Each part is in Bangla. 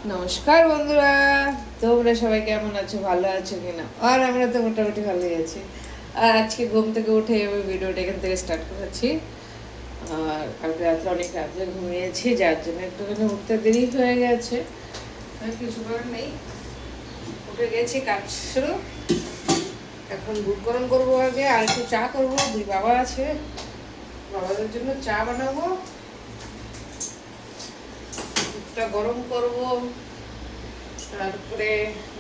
নমস্কার বন্ধুরা, তোমরা সবাই কেমন আছো? ভালো আছো কিনা? আর আমরা তো মোটামুটি ভালোই আছি। আর আজকে ঘুম থেকে উঠে আমি ভিডিওটা এখান থেকে স্টার্ট করেছি। আর কালকে রাত্রে অনেক রাত্রে ঘুমিয়েছি, যার জন্য একটুখানি উঠতে দেরি হয়ে গেছে। আর কিছু করার নেই, উঠে গেছি, কাজ শুরু। এখন দুধ গরম করবো আগে, আর একটু চা করবো। দুই বাবা আছে, বাবাদের জন্য চা বানাবো, দুধটা গরম করবো, তারপরে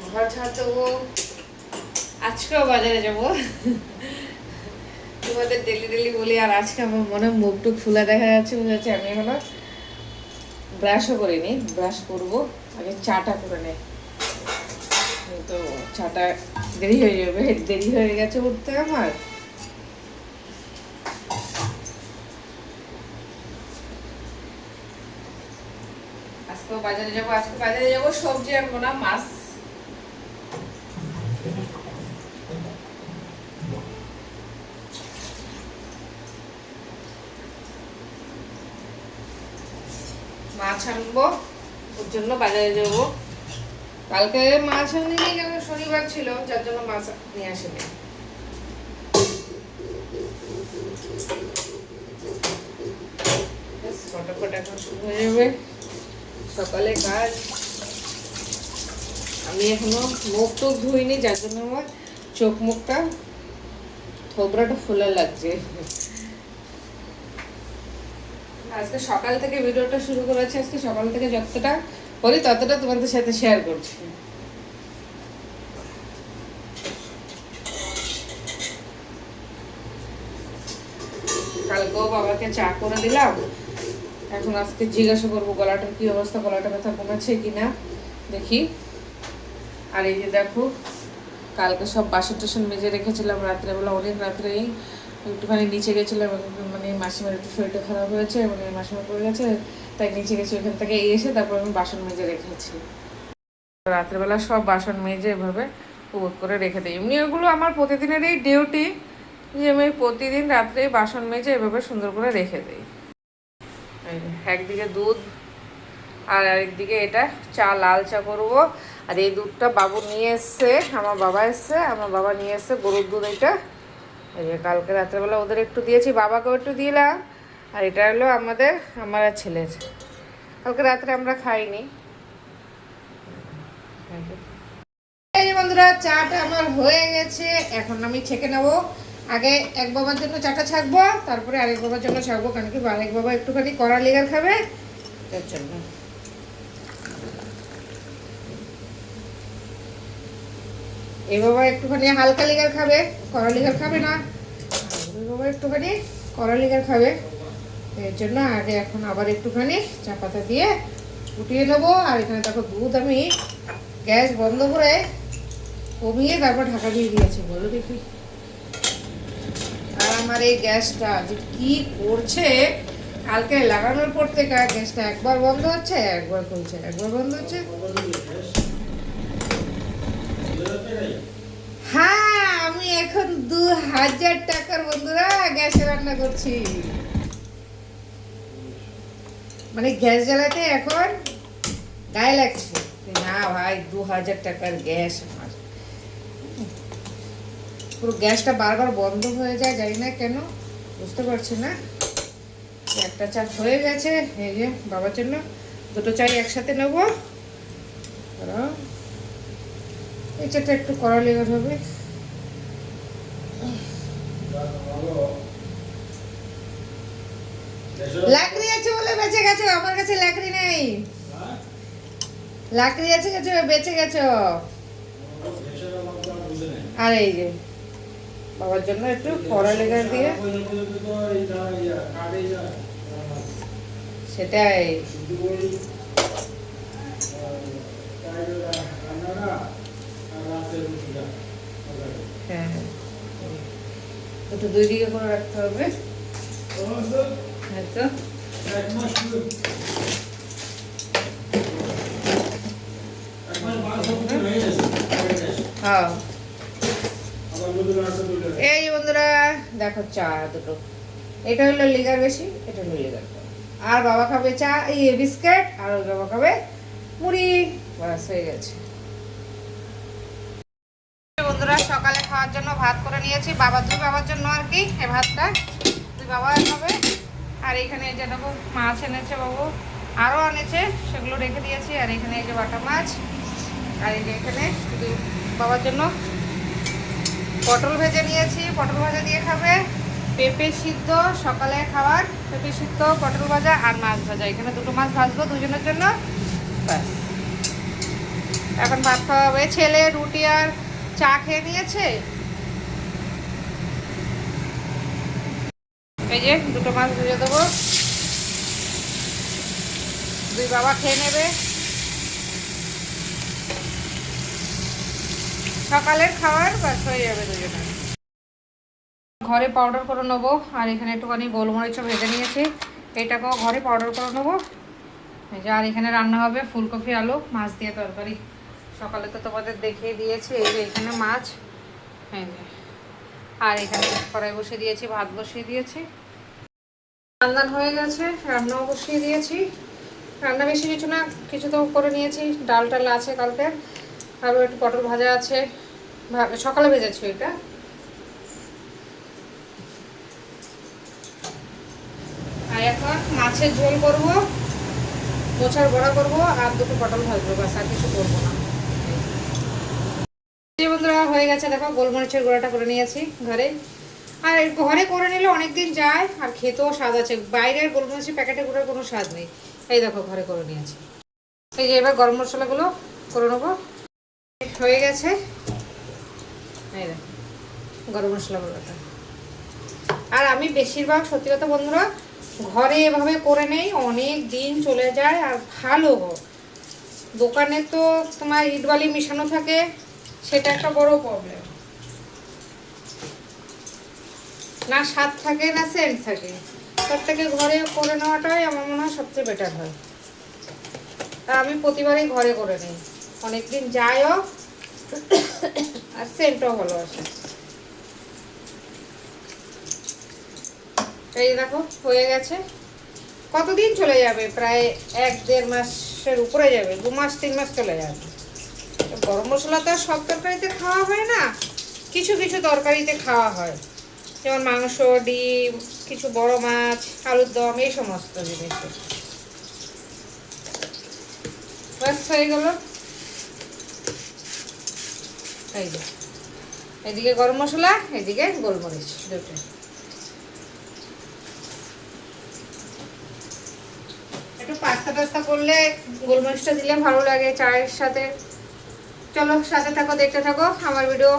ঘর ঝাড় দেবো। আজকেও বাজারে যাব, তোমাদের ডেলি ডেলি বলি। আর আজকে আমার মনে মুখ টুক ফুলা দেখা যাচ্ছে, বুঝেছে। আমি এখনো ব্রাশও করিনি, ব্রাশ করবো। আগে চাটা করে নেই, তো চাটা দেরি হয়ে যাবে। দেরি হয়ে গেছে উঠতে আমার। আজকেও বাজারে যাবো, আজকে বাজারে যাবো, সবজি আনবো না, মাছ। মাছ আনবো, ওর জন্য বাজারে যাবো। কালকে মাছ আনিনি, কেন শনিবার ছিল, যার জন্য মাছ নিয়ে আসেনি। ফটাফট এখন শুরু হয়ে যাবে সকালে কাজ। আমি এখনো মুখ টুক ধুইনি, যার জন্য আমার চোখ মুখটা থোবরাটা ফুলে লাগছে। আজকে সকাল থেকে ভিডিওটা শুরু করেছি। আজকে সকাল থেকে যতটা করি ততটা তোমাদের সাথে শেয়ার করছি। কালকেও বাবাকে চা করে দিলাম। এখন আজকে জিজ্ঞাসা করবো গলাটার কি অবস্থা, গলাটা ব্যথা কমেছে কিনা দেখি। আর এই যে দেখো, কালকে সব বাসন টাসন মেজে রেখেছিলাম রাত্রেবেলা, অনেক রাত্রেই। একটুখানি নিচে গেছিলাম, মানে মাসিমার একটু শরীরটা খারাপ হয়েছে, মানে মাসিমা পড়ে গেছে, তাই নিচে গেছি। ওখান থেকে এসে তারপর আমি বাসন মেজে রেখেছি। রাত্রেবেলা সব বাসন মেজে এভাবে উবুত করে রেখে দিই। এমনি ওগুলো আমার প্রতিদিনেরই ডিউটি, যে আমি প্রতিদিন রাত্রে বাসন মেজে এভাবে সুন্দর করে রেখে দিই। একদিকে দুধ আর আরেকদিকে এটা চা, লাল চা করবো। আর এই দুধটা বাবু নিয়ে এসছে, আমার বাবা এসছে, আমার বাবা নিয়ে এসছে গরুর দুধ। এটা এই যে কালকে রাত্রেবেলা ওদের একটু দিয়েছি, বাবাকেও একটু দিলাম। আর এটা হলো আমার আর ছেলের। কালকে রাত্রে আমরা খাইনি। এই যে বন্ধুরা, চাটা আমার হয়ে গেছে, এখন আমি ছেঁকে নেবো। আগে এক বাবার জন্য চাটা ছাকবো, তারপরে আরেক বাবার জন্য ছাকবো, কারণ কি আরেক বাবা একটুখানি কড়া লিগার খাবে, তার জন্য। এই বাবা একটুখানি হালকা লিগার খাবে, কড়া লিগার খাবে না। ওই বাবা একটুখানি কড়া লিগার খাবে, এর জন্য আগে এখন আবার একটুখানি চা পাতা দিয়ে ফুটিয়ে নেবো। আর এখানে দেখো দুধ আমি গ্যাস বন্ধ করে কমিয়ে তারপর ঢাকা দিয়ে দিয়েছি, বলো দেখি। আর আমার এই গ্যাসটা যে কি করছে, কালকে লাগানোর পর থেকে গ্যাসটা একবার বন্ধ হচ্ছে, একবার খুলছে, একবার বন্ধ হচ্ছে। হ্যাঁ, আমি এখন 2000 টাকার বন্ধুরা গ্যাসে রান্না করছি। মানে গ্যাস জ্বালাতে এখন গায়ে লাগছে না ভাই। 2000 টাকার গ্যাস আমার, পুরো গ্যাসটা বারবার বন্ধ হয়ে যায়, জানি না কেন, বুঝতে পারছি না। একটা চা হয়ে গেছে, এই যে বাবার জন্য দুটো চাই একসাথে নেবো। এই চাটা একটু কড়া লেগে হবে। লাকড়ি আছে বলে বেঁচে গেছো, আমার কাছে লাকড়ি নেই। লাকড়ি আছে গেছো, বেঁচে গেছো। আর এই যে বাবার জন্য একটু কড়া লেগে দিয়ে, সেটাই। হ্যাঁ, একটু দুই দিকে করে রাখতে হবে। হ্যাঁ তো হ্যাঁ। এই বন্ধুরা দেখো, চা দুটো, এটা হলো লিগার বেশি, এটা হলো লিগার কম। আর বাবা খাবে চা, এই বিস্কিট, আর ওই বাবা খাবে মুড়ি। বাস হয়ে গেছে। বন্ধুরা সকালে খাওয়ার জন্য ভাত করে নিয়েছি, দুই বাবার জন্য আর কি। এই ভাতটা দুই বাবা খাবে। আর এখানে এই যে দেখো মাছ এনেছে বাবু, আরও এনেছে, সেগুলো রেখে দিয়েছি। আর এখানে এই যে বাটা মাছ, আর এই যে এখানে দুই বাবার জন্য পটল ভেজে নিয়েছি, পটল ভাজা দিয়ে খাবে। পেঁপে সিদ্ধ সকালে খাবার, পেঁপে সিদ্ধ, পটল ভাজা আর মাছ ভাজা। এখানে দুটো মাছ ভাজবো দুজনের জন্য, ব্যাস। এখন ভাত খাওয়া হবে। ছেলে রুটি আর চা খেয়ে নিয়েছে। এই যে দুটো মাছ ভেজে দেবো, দুই বাবা খেয়ে নেবে। সকালের খাবার ব্যাস হয়ে যাবে দুজনের। ঘরে পাউডার করে নেবো। আর এখানে একটুখানি গোলমরিচও ভেজে নিয়েছি, এটাকেও ঘরে পাউডার করে নেবো। এই যে আর এখানে রান্না হবে ফুলকপি আলু মাছ দিয়ে তরকারি। সকালে তো তোমাদের দেখিয়ে দিয়েছি। এই যে এখানে মাছ, হ্যাঁ, আর এখানে কড়াই বসিয়ে দিয়েছি, ভাত বসিয়ে দিয়েছি। রান্না হয়ে গেছে, রান্নাও বসিয়ে দিয়েছি। রান্না বেশি কিছু না, কিছু তো করে নিয়েছি। ডাল টাল আছে কালকে, আরও একটু পটল ভাজা আছে, সকালে ভেজেছি এটা। আর এখন মাছের ঝোল করব, মোচার বড়া করব, আর দুটো পটল ভাজবো, ব্যাস আর কিছু করবো না। বন্ধুরা হয়ে গেছে, দেখো গোলমরিচের গুঁড়াটা করে নিয়েছি ঘরে। আর ঘরে করে নিলে অনেকদিন যায়, আর খেতেও স্বাদ আছে। বাইরের গোলমরিচের প্যাকেটে গুঁড়োর কোনো স্বাদ নেই। এই দেখো ঘরে করে নিয়েছি। এই যে এবার গরম মশলাগুলো করে নেবো। হয়ে গেছে, এই দেখো গরম মশলাগুলোটা। আর আমি বেশিরভাগ সত্যি কথা বন্ধুরা ঘরে এভাবে করে নেই, অনেক দিন চলে যায় আর ভালো। দোকানে তো তোমার ইট বালি মিশানো থাকে, সেটা একটা বড় প্রবলেম। না স্বাদ থাকে না সেন্ট থাকে। তার থেকে ঘরে করে নেওয়াটাই আমার মনে হয় সবচেয়ে বেটার হয়। আর আমি প্রতিবারই ঘরে করে নিই, অনেকদিন যায়ও আর সেন্টও ভালো আসে। এই দেখো হয়ে গেছে। কতদিন চলে যাবে, প্রায় 1-1.5 মাসের উপরে যাবে, 2 মাস 3 মাস চলে যাবে। গরম মশলা তো আর সব তরকারিতে খাওয়া হয় না, কিছু কিছু তরকারিতে খাওয়া হয়, যেমন মাংস, ডিম, কিছু বড় মাছ, আলুর দম, এই সমস্ত জিনিসে। ব্যাস হয়ে গেল। এই যে এদিকে গরম মশলা, এদিকে গোলমরিচ দুটো। একটু পাস্তা টাস্তা করলে গোলমরিচটা দিলে ভালো লাগে চায়ের সাথে। চলো সাথে থাকো, দেখতে থাকো আমার ভিডিও।